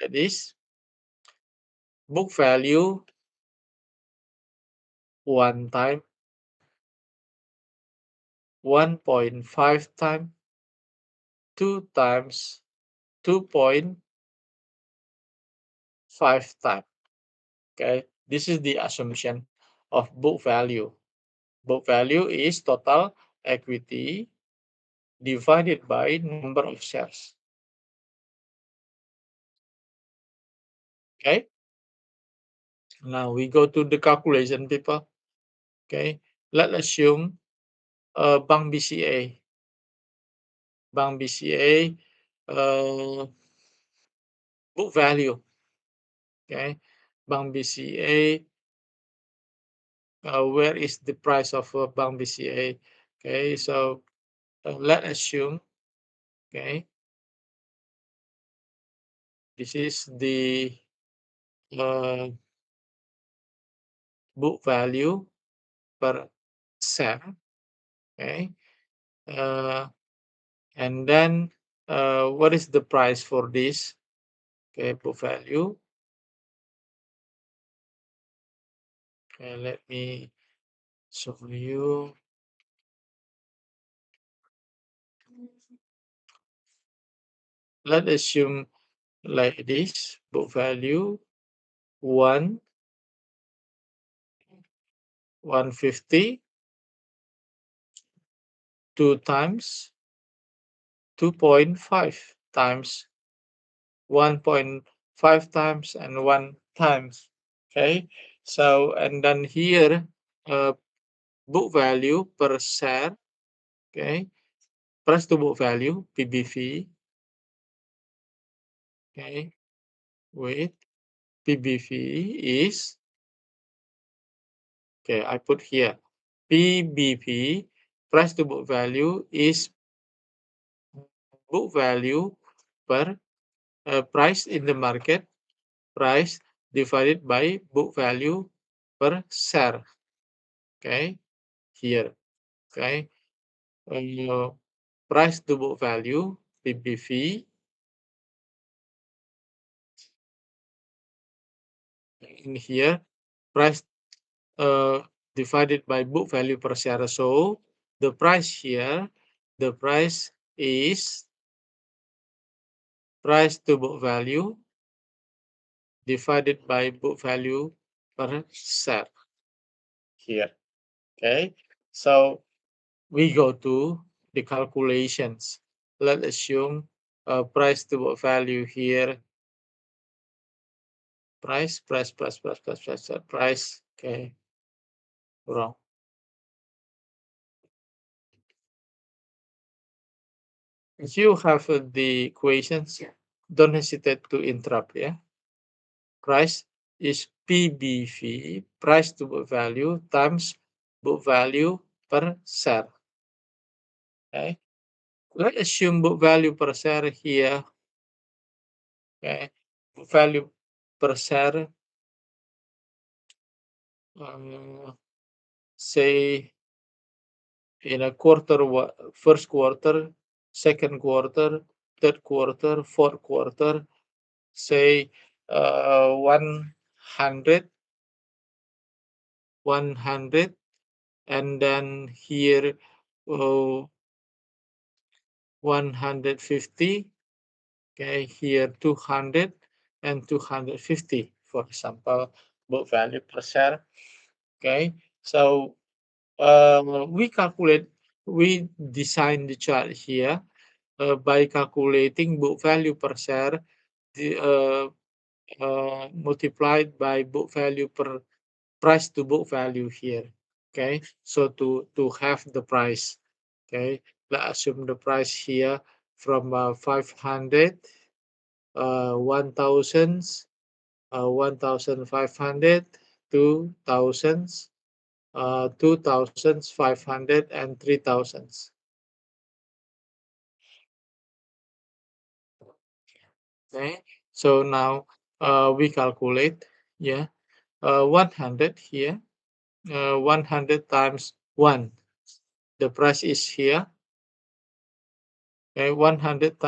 That is book value 1 time, 1.5 time, 2 times, 2.5 time. Okay, this is the assumption of book value. Book value is total equity divided by number of shares. Okay, now we go to the calculation, people. Okay, let's assume Bank BCA. Bank BCA book value. Okay, Bank BCA. Where is the price of Bank BCA? Okay, so let's assume. Okay, this is the book value per share. Okay, and then what is the price for this? Okay, book value. Okay, let me show you. Let's assume like this: book value 150, 2 times 2.5 times 1.5 times and 1 times. Okay, so and then here book value per share. Okay, price to book value PBV. Okay, wait, PBV is, okay, I put here PBV, price to book value, is book value per price in the market, price divided by book value per share. Okay, here. Okay, price to book value PBV in here, price divided by book value per share. So the price here, the price is price to book value divided by book value per share here. Okay, so we go to the calculations. Let's assume price to book value here. Price. Okay, wrong. If you have the equations, don't hesitate to interrupt. Yeah, price is PBV, price to book value, times book value per share. Okay, let's assume book value per share here. Okay, book value per share, say in a quarter, first quarter, second quarter, third quarter, fourth quarter, say 100, and then here 150. Okay, here 200 and 250, for example, book value per share. Okay, so we design the chart here by calculating book value per share multiplied by book value per price to book value here. Okay, so to have the price. Okay, let's assume the price here from 500, 1000, 1500, 2000, 2500, and 3000. Okay, so now we calculate. Yeah, 100 here, 100 times 1, the price is here. Okay, 100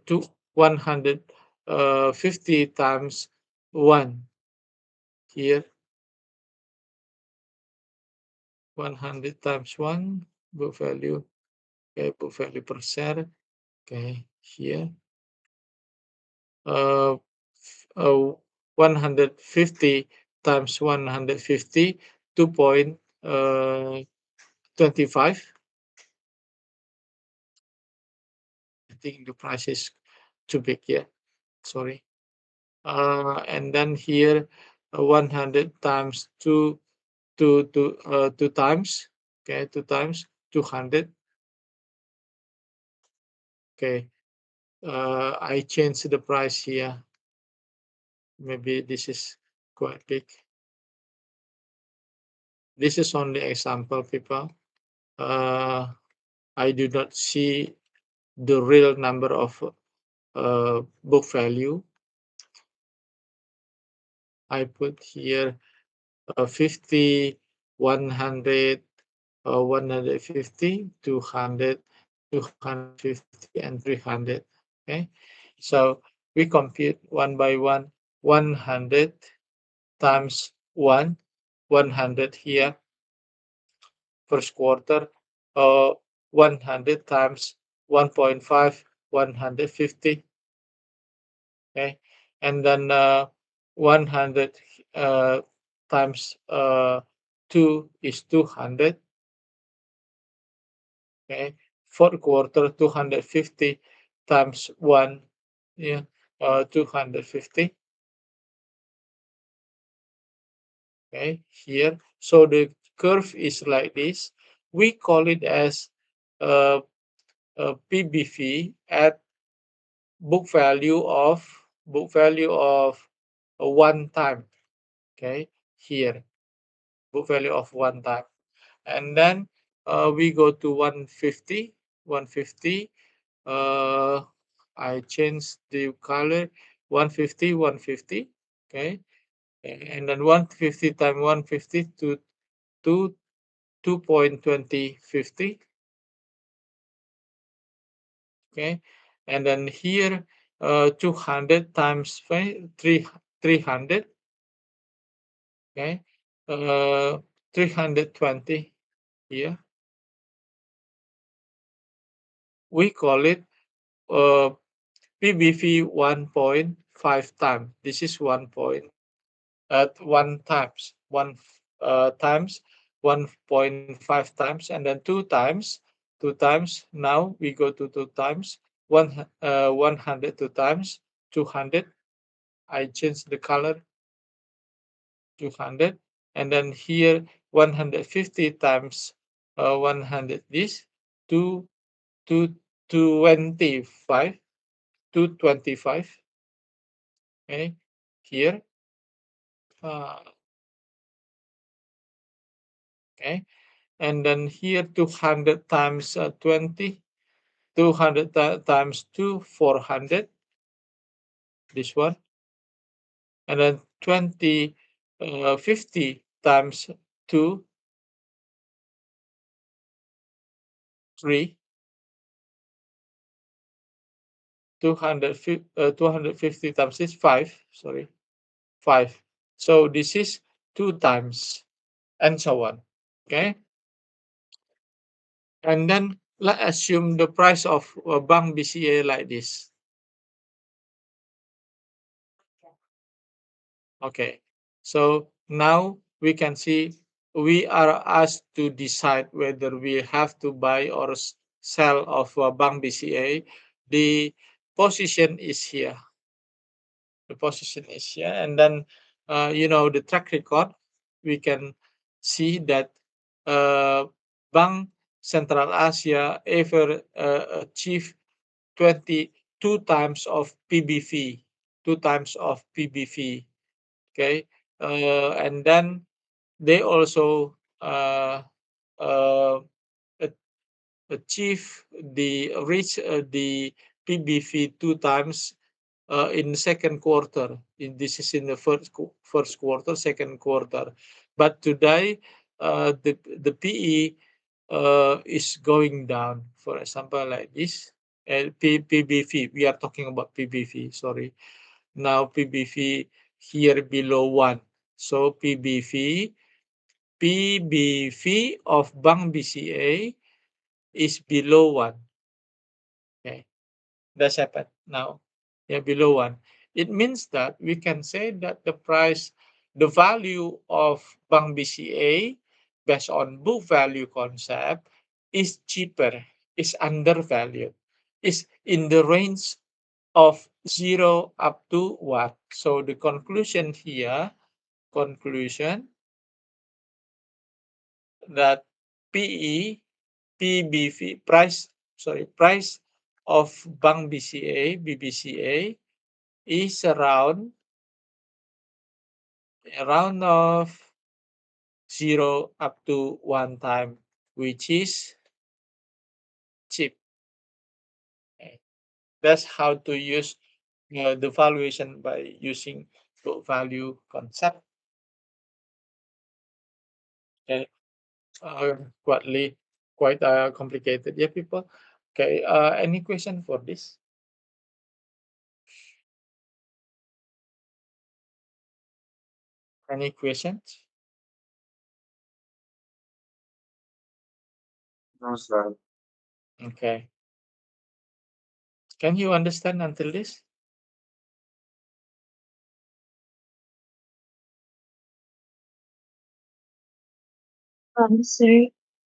to 100 50 times 1 here, 100 times 1 book value, okay, book value per share, okay, here, uh, 150 times 150, 2.25. I think the price is too big here, sorry. And then here, 100 times 2 times, okay, 2 times 200. Okay, I changed the price here. Maybe this is quite big. This is only example, people. I do not see the real number of book value. I put here 50, 100, 150, 200, 250, and 300. Okay, so we compute one by one. 100 times 100 here, first quarter, 100 times 1.5, 150. Okay, and then 100 times 2 is 200. Okay, fourth quarter, 250 times 1, yeah, 250. Okay, here. So the curve is like this. We call it as uh, PBV at book value of 1 time. Okay, here, book value of 1 time. And then we go to 150. 150. I change the color. 150, 150. Okay, and then 150 times 150 to 2.2050. Okay, and then here 200 times 300. Okay, 320 here. We call it PBV 1.5 times. This is 1 point at 1 times 1.5 times, and then 2 times 2 times. Now we go to 2 times 100 2 times 200. I change the color 200, and then here 150 times 100 this to 225 225. Okay, here, uh, okay, and then here 200 times 20, 200 times 2, 400, this one, and then 50 times 2, 3, 250 times is 5, sorry, 5. So this is 2 times, and so on. Okay, and then let's assume the price of Bank BCA like this. Okay, so now we can see we are asked to decide whether we have to buy or sell of Bank BCA. The position is here. The position is here, and then the track record. We can see that Bank Central Asia ever achieved 22 times of PBV, 2 times of PBV. Okay, and then they also uh, achieve reach the PBV 2 times in the second quarter. This is in the first quarter, second quarter. But today, the PE is going down. For example, like this. PBV. We are talking about PBV. Sorry. Now PBV here below 1. So PBV of Bank BCA is below 1. Okay, that's happened now. Yeah, below 1. It means that we can say that the value of Bank BCA based on book value concept is cheaper, is undervalued, is in the range of 0 up to what? So the conclusion here, conclusion that PE, PBV, price of Bank BCA, BBCA is around of 0 up to 1 time, which is cheap. Okay. That's how to use the valuation by using book value concept. Okay. Quite complicated, yeah, people. Okay. Any question for this? Any questions? No, sir. Okay. Can you understand until this? Sir,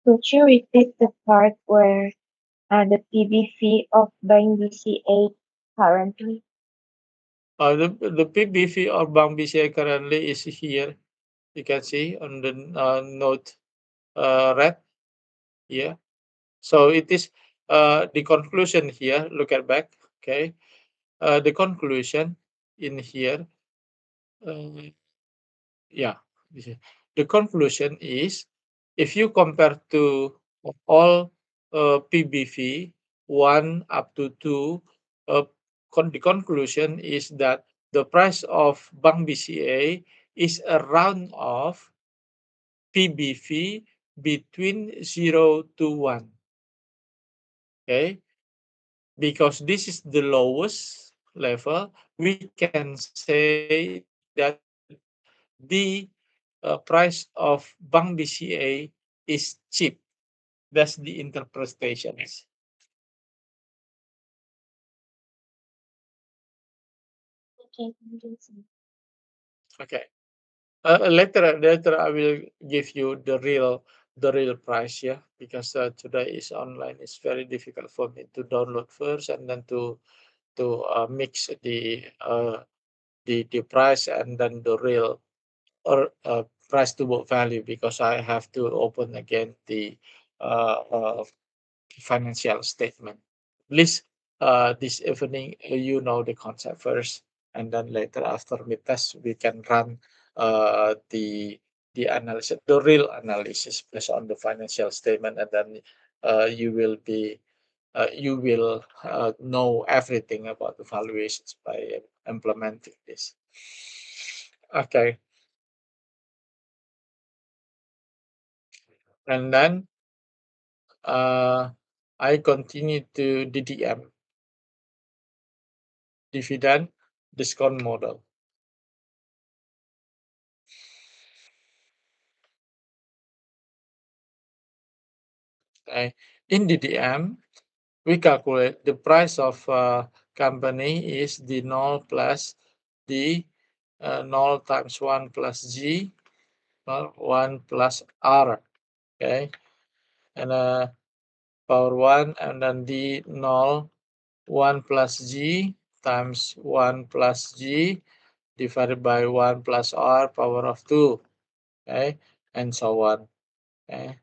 could you repeat the part where the PBV of buying BCA currently? The PBV or Bank BCA currently is here. You can see on the note red here. So it is the conclusion here. Look at back. Okay. The conclusion in here. Yeah. The conclusion is if you compare to all PBV 1 up to 2, the conclusion is that the price of Bank BCA is around of PBV between 0 to 1. Okay, because this is the lowest level, we can say that the price of Bank BCA is cheap. That's the interpretation. Okay, thank you, sir. Okay. Later I will give you the real price, yeah, because today is online. It's very difficult for me to download first and then to mix the price and then the real or price to book value, because I have to open again the uh, uh, financial statement. Please, this evening, you know the concept first, and then later after mid test, we can run the analysis, the real analysis based on the financial statement, and then you will know everything about the valuations by implementing this. Okay, and then I continue to DDM, dividend discount model. Okay. In DDM, we calculate the price of company is the null plus the null times 1 plus G, 1 plus R. Okay. And power 1, and then the null 1 plus G times 1 plus G divided by 1 plus R power of 2. Okay. And so on. Okay.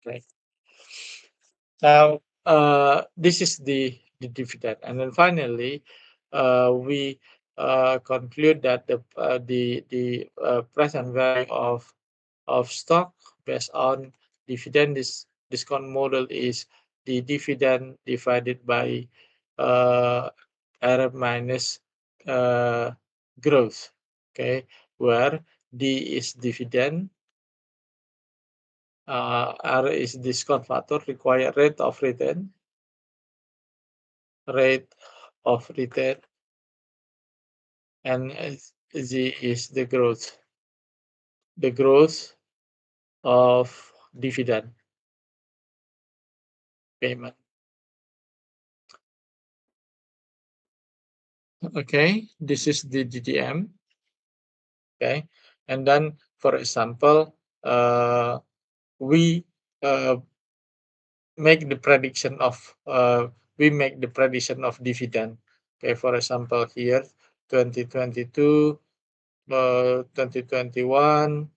Okay. Now, this is the dividend, and then finally, we conclude that the present value of stock based on dividend discount model is the dividend divided by uh, R minus growth, okay, where D is dividend, R is discount factor, required rate of return, and Z is the growth of dividend payment. Okay, this is the DDM. Okay, and then for example, we make the prediction of dividend. Okay, for example here 2022, 2021,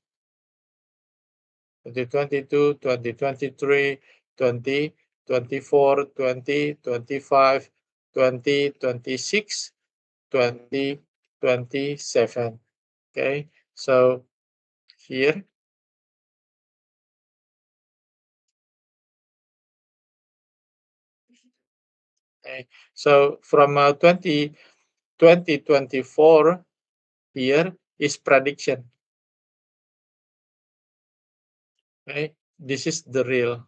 2022, 2023, 2024, 2025, 2026, 2027. Okay, so here, okay, so from 2024 here is prediction. Okay, this is the real.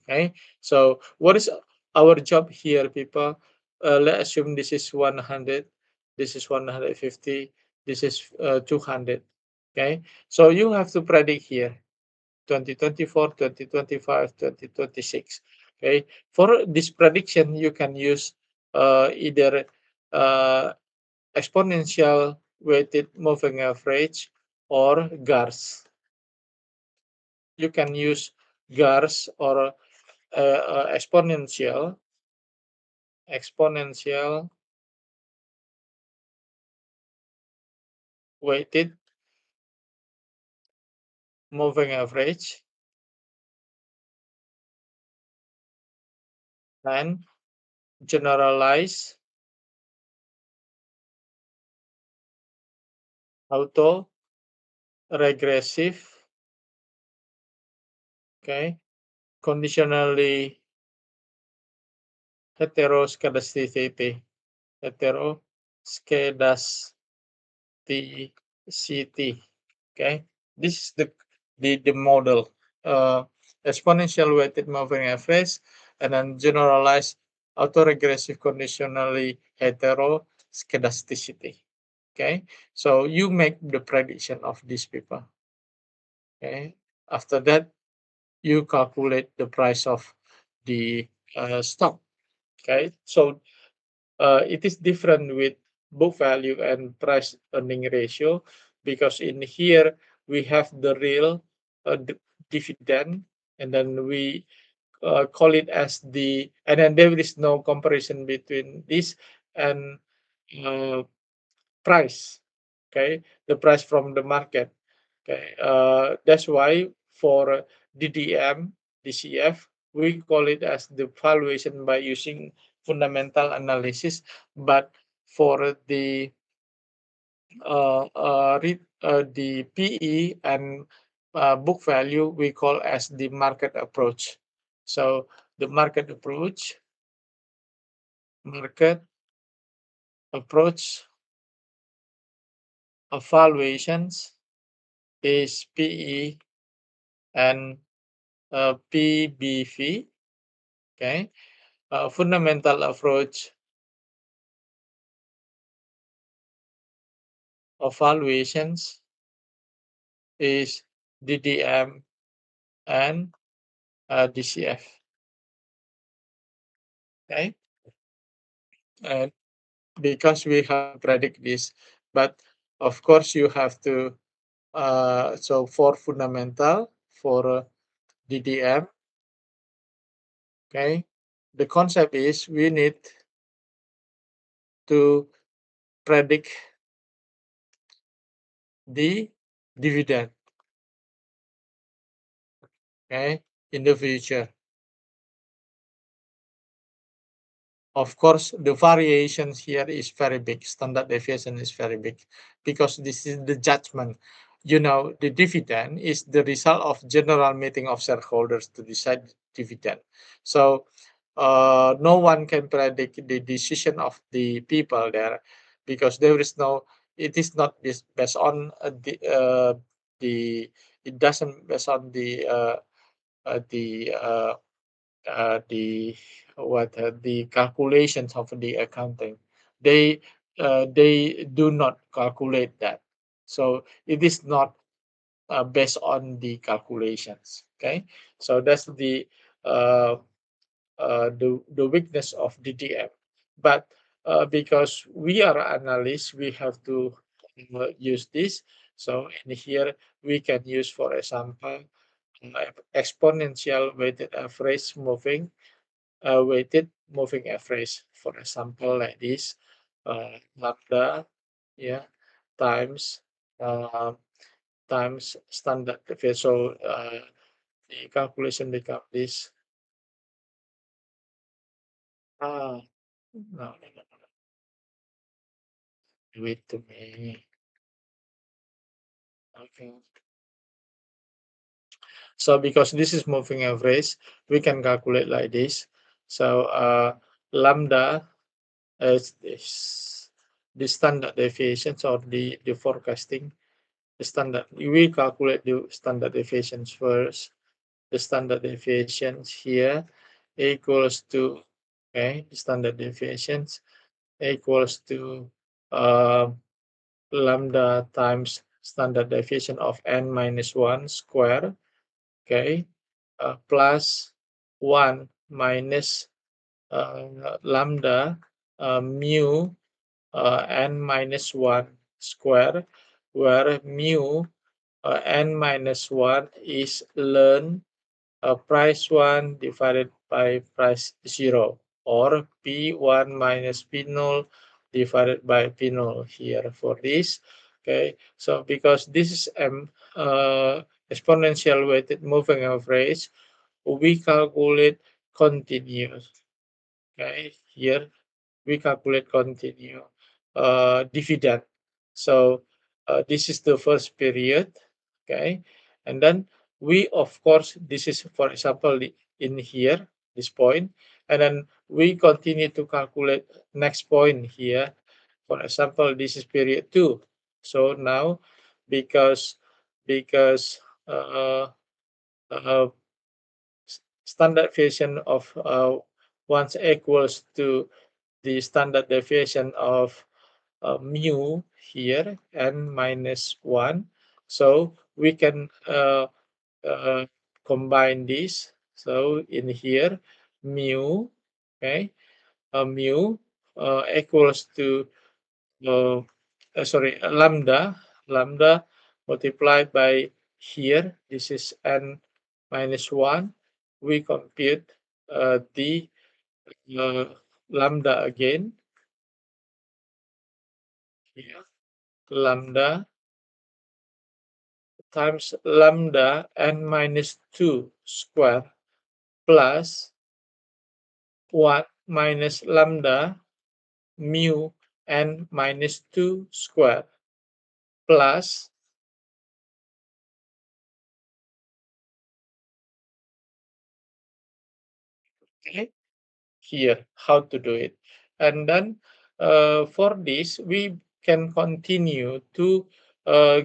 Okay, so what is our job here, people? Let's assume this is 100, this is 150, this is 200. Okay, so you have to predict here 2024, 2025, 2026. Okay, for this prediction, you can use either exponential weighted moving average or GARS. You can use GARS or exponential weighted moving average and generalized auto regressive, okay, conditionally heteroscedasticity, okay. This is the model, exponential weighted moving average and then generalized autoregressive conditionally heteroscedasticity. Okay, so you make the prediction of these people. Okay, after that you calculate the price of the stock. Okay, so it is different with book value and price earning ratio, because in here we have the real dividend, and then we call it as and then there is no comparison between this and price. Okay, the price from the market. Okay, that's why for DDM, DCF, we call it as the valuation by using fundamental analysis. But for the the PE and book value, we call as the market approach. So the market approach of valuations is PE and PBV. Okay, fundamental approach of valuations is DDM and DCF. Okay, and because we have to predict this, but of course you have to. So for fundamental, for DDM, okay, the concept is we need to predict the dividend, okay, in the future. Of course, the variations here is very big. Standard deviation is very big because this is the judgment. You know, the dividend is the result of general meeting of shareholders to decide dividend. So no one can predict the decision of the people there, because there is no, it is not based on the it doesn't based on the the what the calculations of the accounting. They they do not calculate that, so it is not based on the calculations. Okay, so that's uh, the weakness of DTM. But because we are analysts, we have to use this. So in here we can use, for example, exponential weighted average moving weighted moving average. For example, like this, lambda, yeah, times uh, times standard deviation. So the calculation become this. Ah, no, no, no, no. Do it to me. Okay. So because this is moving average, we can calculate like this. So lambda is the standard deviations or the forecasting. The standard, we calculate the standard deviations first. The standard deviations here equals to, okay, the standard deviations equals to uh, lambda times standard deviation of n minus 1 square, okay, plus 1 minus lambda mu n minus 1 square, where mu n minus 1 is learn price 1 divided by price 0, or P1 minus P0 divided by P0 here for this. Okay, so because this is exponential weighted moving average, we calculate continuous. Okay, here we calculate continue dividend. So this is the first period, okay, and then we, of course, this is, for example, in here this point, and then we continue to calculate next point here. For example, this is period 2. So now, because uh, standard deviation of once equals to the standard deviation of mu here, n minus 1. So we can uh, combine this. So in here, mu, okay, mu equals to, sorry, lambda multiplied by here, this is n minus 1. We compute the uh, lambda again here, lambda times lambda n minus 2 square plus 1 minus lambda mu n minus 2 square plus, okay, here how to do it. And then for this, we can continue to uh,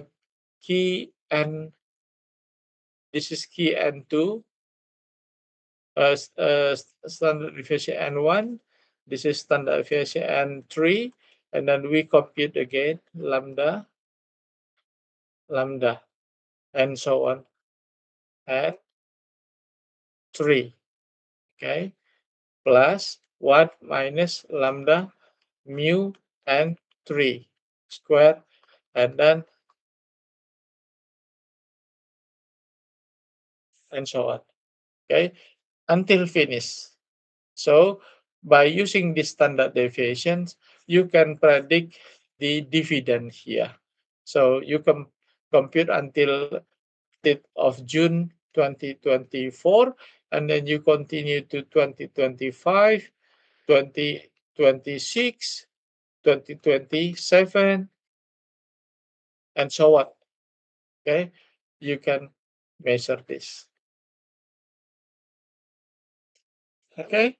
key n, this is key n2, standard deviation n1, this is standard deviation n3, and then we compute again lambda, and so on, and 3, okay, plus 1 minus lambda mu and 3 square, and then and so on, okay, until finish. So by using these standard deviations, you can predict the dividend here. So you can compute until 5th of June 2024, and then you continue to 2025, 2026, 2027, and so on. Okay, you can measure this. Okay,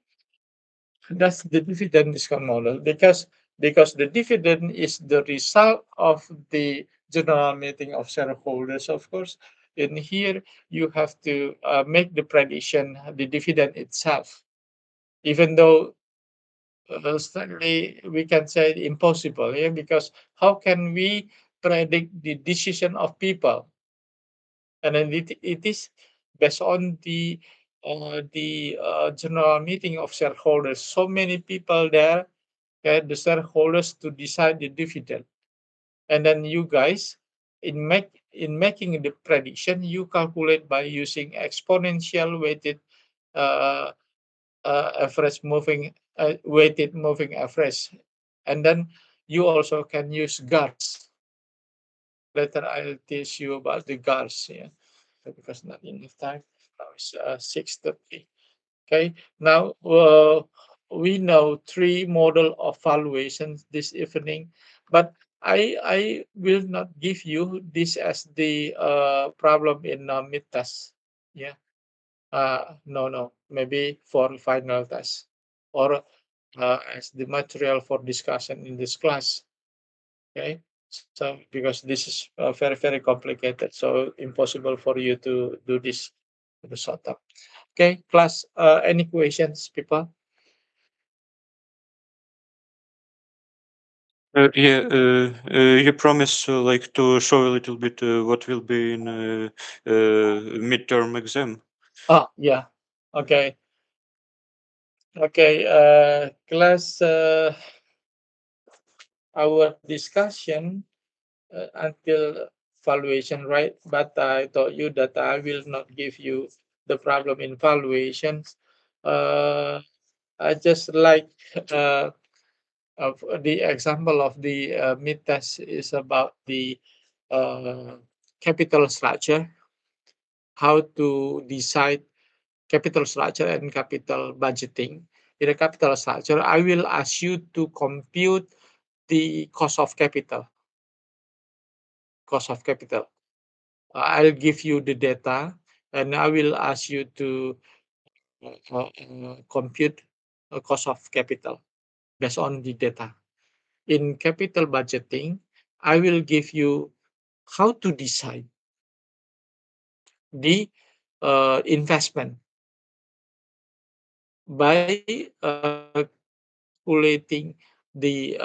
That's the dividend discount model because the dividend is the result of the general meeting of shareholders, of course. In here, you have to make the prediction, the dividend itself, even though certainly we can say impossible, yeah, because how can we predict the decision of people? And then it is based on the general meeting of shareholders. So many people there, okay, the shareholders to decide the dividend, and then you guys in making the prediction, you calculate by using exponential weighted uh, average moving weighted moving average, and then you also can use GARS. Later, I'll teach you about the GARS. Yeah, because not enough time. Now it's 6:30. Okay. Now we know three model of valuations this evening, but I will not give you this as the problem in mid test. Yeah. No, no. Maybe for final test or as the material for discussion in this class. Okay. So because this is very very complicated, so impossible for you to do this in the short term. Okay, class. Any questions, people? You promise like to show a little bit what will be in midterm exam. Oh, yeah. Okay. Okay. Class. Our discussion until valuation, right? But I told you that I will not give you the problem in valuations. Uh, I just like of the example of the mid test is about the uh, capital structure, how to decide capital structure and capital budgeting. In a capital structure, I will ask you to compute the cost of capital. Cost of capital. I'll give you the data, and I will ask you to compute a cost of capital based on the data. In capital budgeting, I will give you how to decide the investment by calculating the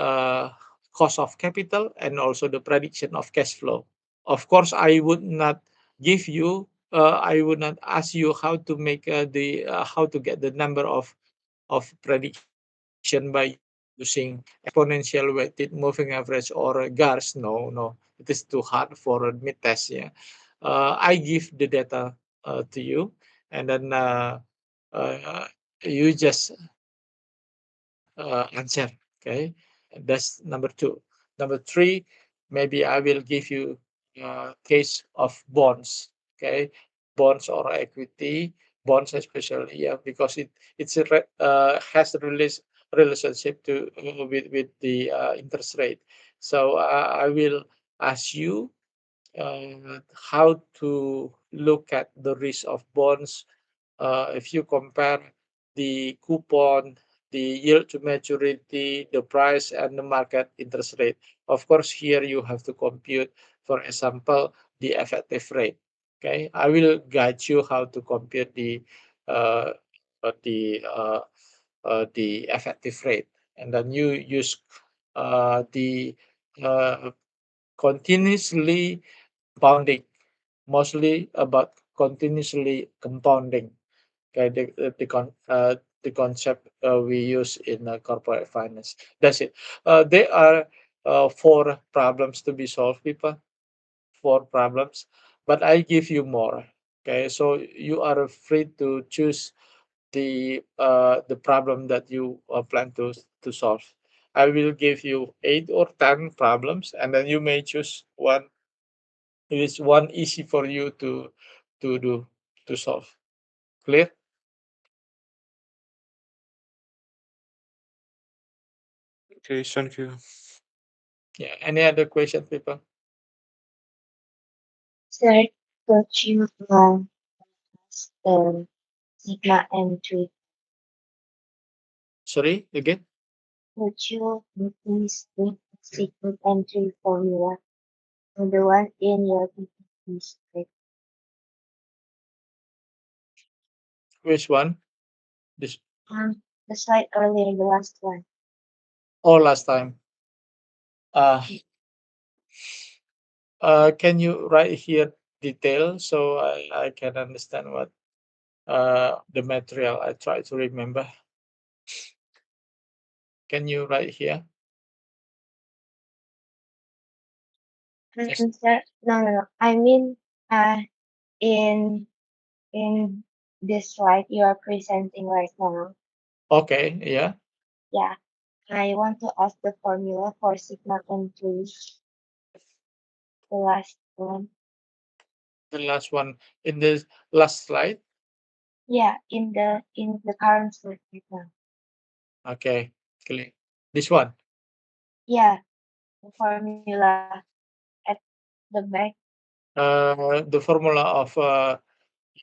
cost of capital and also the prediction of cash flow. Of course, I would not give you. I would not ask you how to make the how to get the number of prediction by using exponential weighted moving average or GARS. No, no, it is too hard for a mid test. Yeah, I give the data to you, and then uh, you just answer. Okay, that's number two. Number three, maybe I will give you case of bonds. Okay, bonds or equity, bonds especially, yeah, because it's has a relationship to with the interest rate. So I will ask you how to look at the risk of bonds if you compare the coupon, the yield to maturity, the price, and the market interest rate. Of course, here you have to compute, for example, the effective rate. Okay, I will guide you how to compute uh, uh, the uh, the effective rate, and then you use the uh, continuously compounding, mostly about continuously compounding. Okay, the concept we use in corporate finance. That's it. There are four problems to be solved, people. Four problems, but I give you more. Okay, so you are free to choose the problem that you plan to solve. I will give you 8 or 10 problems, and then you may choose one. It is one easy for you to do to solve. Clear? Okay, thank you. Yeah. Any other question, people? Sir, could you the sigma and three? Sorry, again? Would you please state the secret entry formula and the one in your PPT script? Which one? This The slide earlier, the last one. last time. Can you write here detail so I can understand what the material I try to remember? Can you write here? Yes. Sir, no. I mean, in this slide you are presenting right now. Okay, yeah. Yeah, I want to ask the formula for sigma entry. The last one. The last one in the last slide. Yeah, in the current slide right now. Okay, clear. This one. Yeah, the formula at the back. The formula of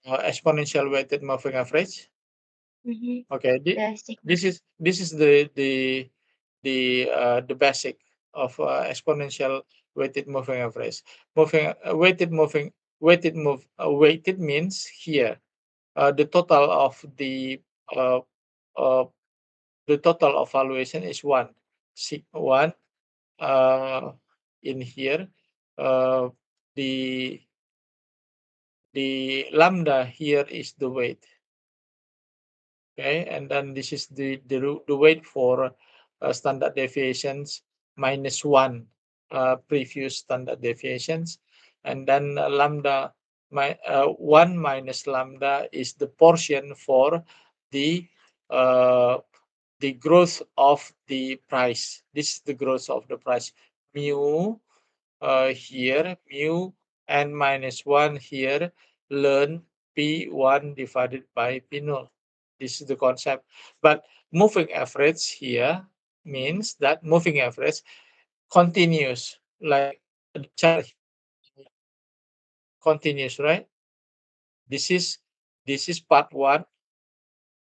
exponential weighted moving average. Mm-hmm. Okay, The sigma. this is the basic of exponential weighted moving average. Weighted means here the total of uh, uh, the total of valuation is one. One in here uh, the lambda here is the weight. Okay, and then this is the weight for standard deviations minus one previous standard deviations, and then lambda one minus lambda is the portion for the growth of the price. This is the growth of the price. Mu here, mu n minus 1 here, learn P1 divided by P0. This is the concept. But moving average here means that moving average continues, like the chart continues, right? This is part 1,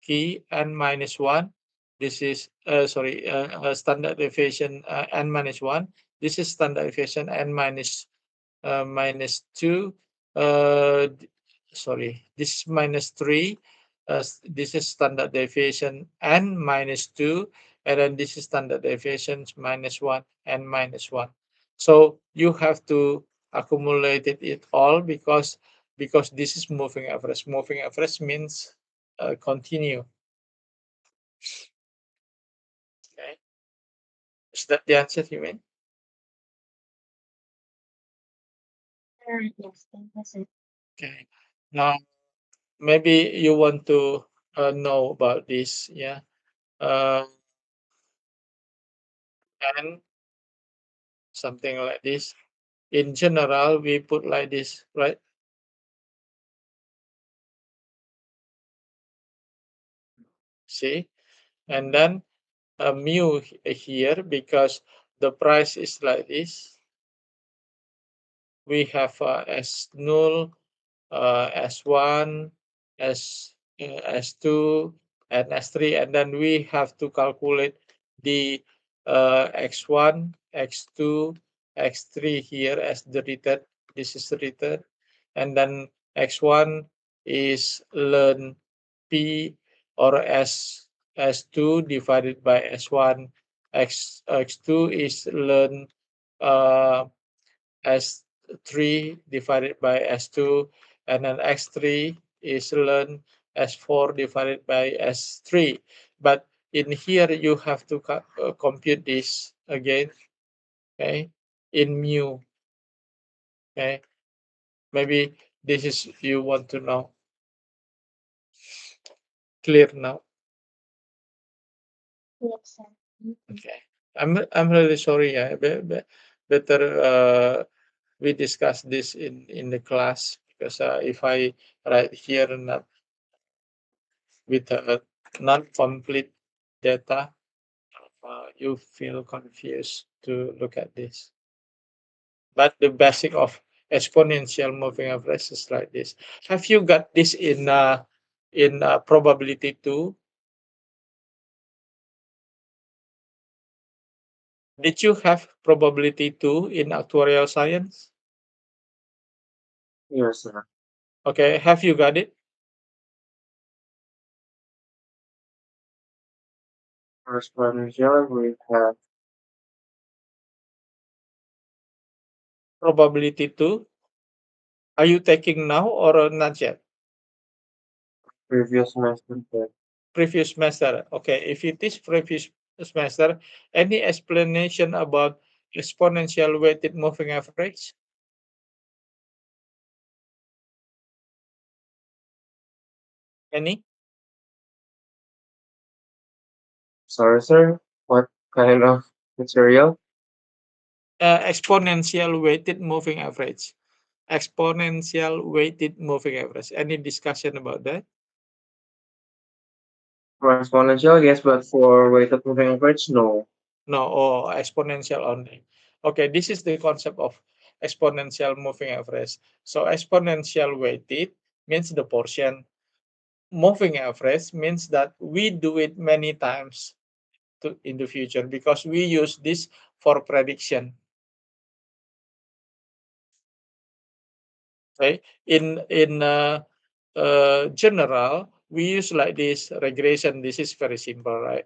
key n minus 1. This is standard deviation n minus 1. This is standard deviation n minus 2. This is minus 3. This is standard deviation n minus 2, and then this is standard deviation minus 1 and minus 1. So you have to accumulate it all because this is moving average. Moving average means continue. Okay, is that the answer you mean? Yes, that's it. Okay, now maybe you want to know about this, yeah. And something like this. In general, we put like this, right? See, and then a mu here because the price is like this. We have S0, S1, S2, and S3, and then we have to calculate the X1, X2, X3 here as the return. This is the return, and then X1 is learn P or S2 divided by S1. X2 is learn S3 divided by S2, and then X3 is learn S4 divided by S3. But in here, you have to compute this again, okay, in mu. Okay, maybe this is you want to know. Clear now? Yes, sir. Okay, I'm really sorry. Yeah, better we discuss this in the class because if I write here not with non-complete data, you feel confused to look at this. But the basic of exponential moving average is like this. Have you got this in probability 2? Did you have probability 2 in actuarial science? Yes, sir. Okay, have you got it? For exponential, we have Probability 2. Are you taking now or not yet? previous semester, sir. Previous semester. Okay, if it is previous semester, any explanation about exponential weighted moving average? Any? Sorry, sir. What kind of material? Exponential weighted moving average. Exponential weighted moving average. Any discussion about that? For exponential, yes, but for weighted moving average, no. No, or exponential only. Okay, this is the concept of exponential moving average. So exponential weighted means the portion. Moving average means that we do it many times in the future because we use this for prediction. Okay, in general, we use like this regression. This is very simple, right?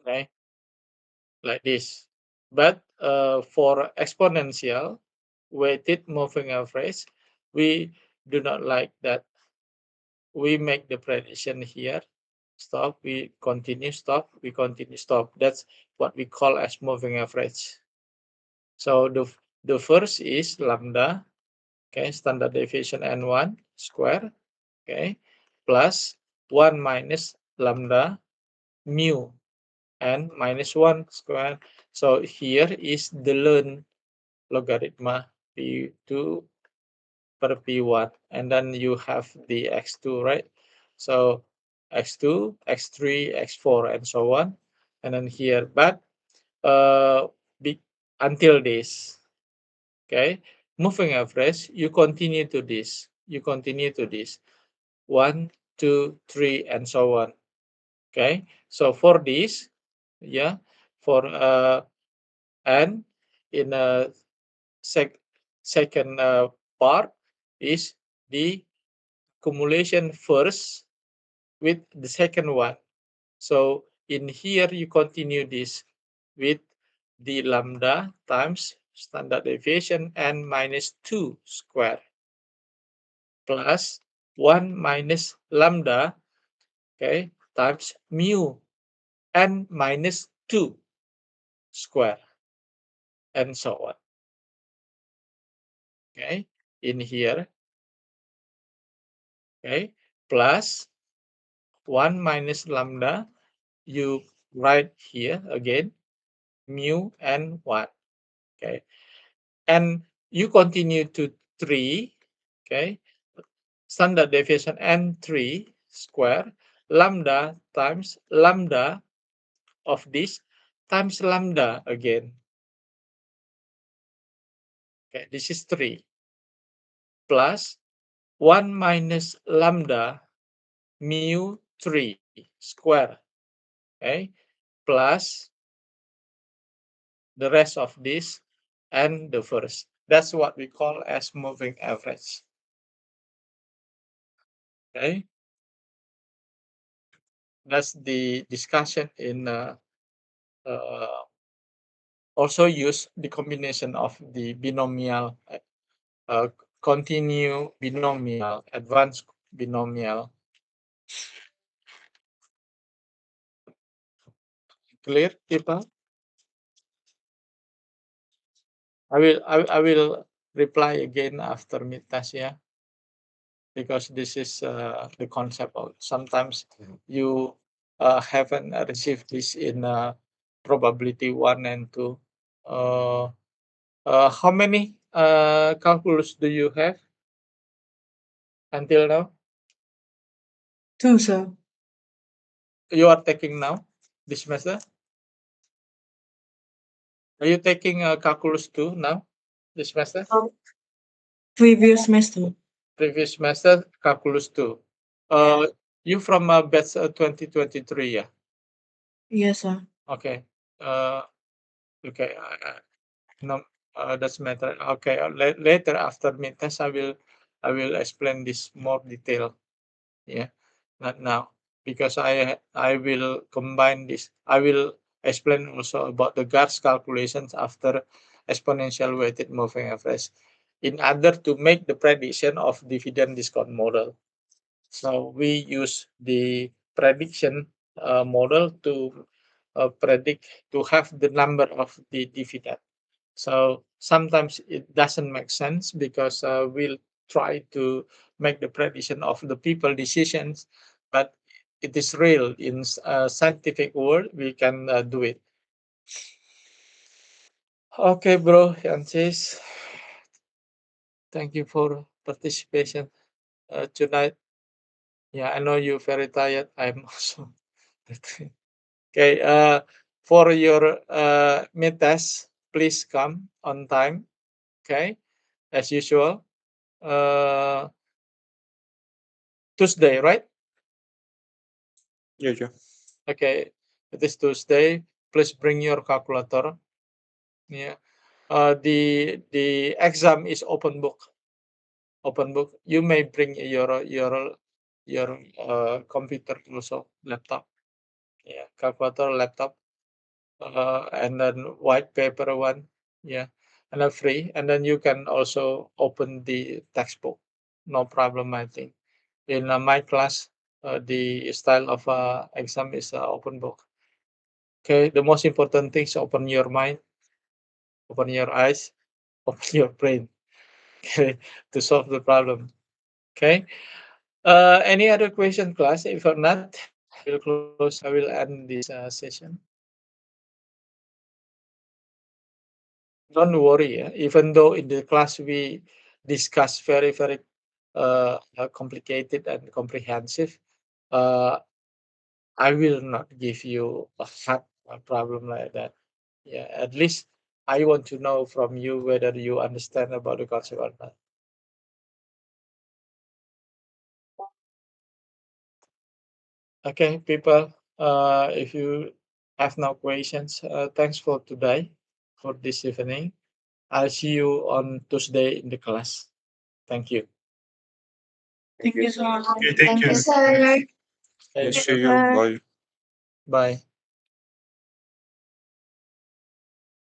Okay, like this. But for exponential weighted moving average, we do not like that. We make the prediction here. Stop, we continue, stop, we continue, stop. That's what we call as moving average. So the first is lambda, okay, standard deviation n1 square, okay, plus 1 minus lambda mu n minus 1 square. So here is the learned logarithm p2 per p1, and then you have the x2, right? So x2, x3, x4, and so on. And then here, but until this, okay, moving average, you continue to this, 1, 2, 3, and so on. Okay, so for this, yeah, for and in a second part is the accumulation first with the second one. So in here you continue this with the lambda times standard deviation n minus 2 square plus 1 minus lambda, okay, times mu n minus 2 square and so on. Okay, in here, okay, plus 1 minus lambda, you write here again mu and 1. Okay, and you continue to 3, okay, standard deviation n3 square lambda times lambda of this times lambda again. Okay, this is 3 plus 1 minus lambda mu 3 square, okay, plus the rest of this and the first. That's what we call as moving average. Okay, that's the discussion in also use the combination of the binomial, continue binomial, advanced binomial. Clear, people? I will reply again after Mitasya, because this is the concept of sometimes you haven't received this in probability 1 and 2. How many calculus do you have until now? 2, sir. You are taking now this semester? Are you taking calculus 2 now this semester? Previous semester. Previous semester, calculus 2. You from batch 2023, yeah? Yes, sir. Okay. Okay. No, doesn't matter. Okay. Later after midtest, I will explain this more detail. Yeah, not now, because I will combine this. I will explain also about the GARS calculations after exponential weighted moving average, in order to make the prediction of dividend discount model. So we use the prediction model to predict, to have the number of the dividend. So sometimes it doesn't make sense, because we'll try to make the prediction of the people decisions, but it is real in scientific world. We can do it. Okay, bro and sis. Thank you for participation tonight. Yeah, I know you're very tired. I'm also. Okay. For your mid test, please come on time. Okay, as usual. Tuesday, right? Yeah, yeah. Okay, it is Tuesday. Please bring your calculator. Yeah. The exam is open book. Open book. You may bring your computer also, laptop. Yeah, calculator, laptop, and then white paper one. Yeah, and then free. And then you can also open the textbook. No problem, I think. In my class, the style of exam is open book. Okay, the most important thing is open your mind, open your eyes, open your brain. Okay, to solve the problem. Okay. Any other question, class? If not, I will close. I will end this session. Don't worry. Even though in the class we discuss very complicated and comprehensive, uh, I will not give you a hard problem like that. Yeah, at least I want to know from you whether you understand about the concept or not. Okay, people. If you have no questions, thanks for today, for this evening. I'll see you on Tuesday in the class. Thank you. Thank you, sir. Okay, thank you. sir. Yeah, Okay, see you. Bye. Bye. bye.